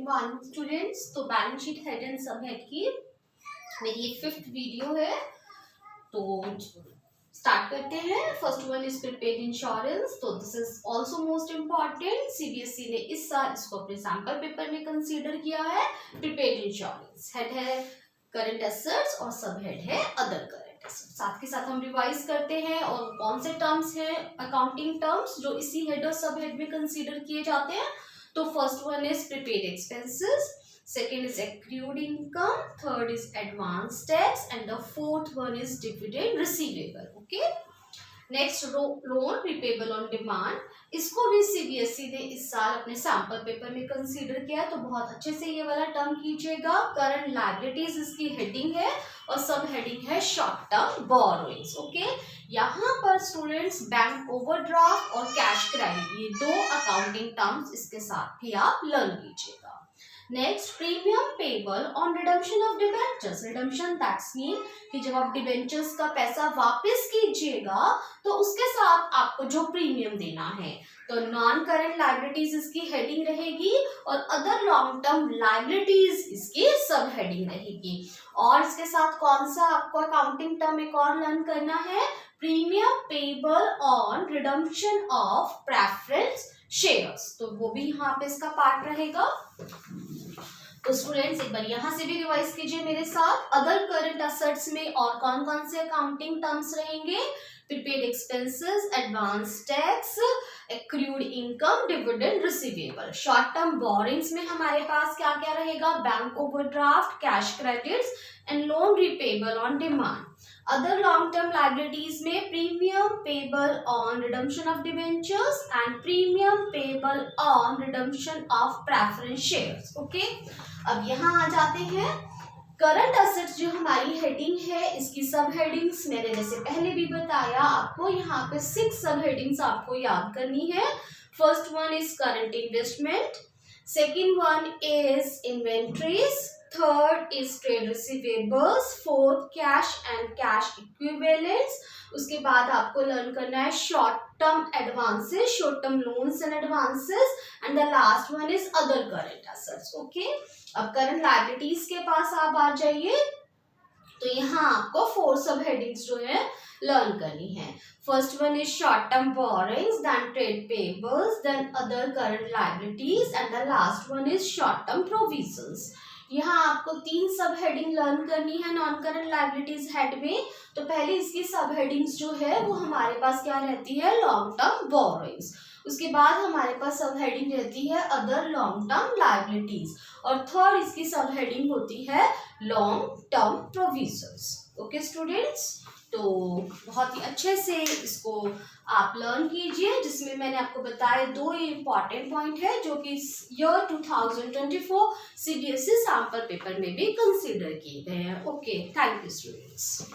Good morning students. तो balance sheet head and सब head की मेरी ये 5th वीडियो है, तो स्टार्ट करते हैं। First one is prepaid insurance. तो this is also most important. CBSE ने इस साल इसको अपने सैंपल पेपर में कंसीडर किया है। प्रीपेड इंश्योरेंस हेड है करंट एसेट्स और सब हेड है अदर करंट एसेट्स। साथ के साथ हम रिवाइज करते हैं और कौन से टर्म्स हैं अकाउंटिंग टर्म्स जो इसी हेड और सब हेड में कंसीडर किए जाते हैं। तो first one is prepaid expenses, second is accrued income, third is advance tax, and the fourth one is dividend receivable. Okay, next loan repayable on demand, इसको भी सीबीएसई ने इस साल अपने सैंपल पेपर में कंसीडर किया है। तो बहुत अच्छे से ये वाला टर्म कीजिएगा। करंट लायबिलिटीज इसकी हेडिंग है और सब हेडिंग है शॉर्ट टर्म बोरोइंग्स। ओके, यहाँ पर स्टूडेंट्स बैंक ओवरड्राफ्ट और कैश क्रेडिट ये दो अकाउंटिंग टर्म्स इसके साथ भी आप लर्न कीजिएगा। Next, premium payable on redemption of debentures. Redemption that's mean कि जब आप डिबेंचर्स का पैसा वापस कीजिएगा तो उसके साथ आपको जो प्रीमियम देना है। तो नॉन करंट लायबिलिटीज इसकी हेडिंग रहेगी और अदर लॉन्ग टर्म लायबिलिटीज इसकी सब हेडिंग रहेगी। और इसके साथ कौन सा आपको अकाउंटिंग टर्म एक और लर्न करना है, premium payable on redemption of preference shares. तो वो भी यहाँ पे इसका पार्ट रहेगा। तो स्टूडेंट्स एक बार यहाँ से भी रिवाइज कीजिए मेरे साथ। अदर करंट एसेट्स में और कौन कौन से अकाउंटिंग टर्म्स रहेंगे, prepaid expenses, advance tax, accrued income, dividend receivable. Short term borrowings में हमारे पास क्या क्या रहेगा, bank overdraft, cash credits and loan repayable on demand. Other long term liabilities में premium payable on redemption of debentures and premium payable on redemption of preference shares. Okay, अब यहाँ आ जाते हैं करंट एसेट्स जो हमारी हेडिंग है इसकी सब हेडिंग्स मैंने जैसे पहले भी बताया आपको यहाँ पे 6 सब हेडिंग्स आपको याद करनी है। First one is current investment, second one is inventories, third is trade receivables, fourth cash and cash equivalents. उसके बाद आपको लर्न करना है short term advances, short term loans and advances, and the last one is other current assets. Okay, अब current liabilities के पास आप आ जाइए। तो यहाँ आपको 4 सब हेडिंग्स जो है लर्न करनी है। First one is short term borrowings, then trade payables, then other current liabilities and the last one is short term provisions. यहाँ आपको 3 सब हेडिंग लर्न करनी है नॉन करंट लायबिलिटीज हेड में। तो पहले इसकी सब हेडिंग्स जो है वो हमारे पास क्या रहती है, लॉन्ग टर्म बोरोइंग्स। उसके बाद हमारे पास सब हेडिंग रहती है अदर लॉन्ग टर्म लायबिलिटीज और थर्ड इसकी सब हेडिंग होती है long term provisions. Okay students, तो बहुत ही अच्छे से इसको आप लर्न कीजिए, जिसमें मैंने आपको बताया 2 इम्पॉर्टेंट पॉइंट है जो कि ईयर 2024 सीबीएसई सैंपल पेपर में भी कंसीडर किए गए हैं। Okay, thank you students.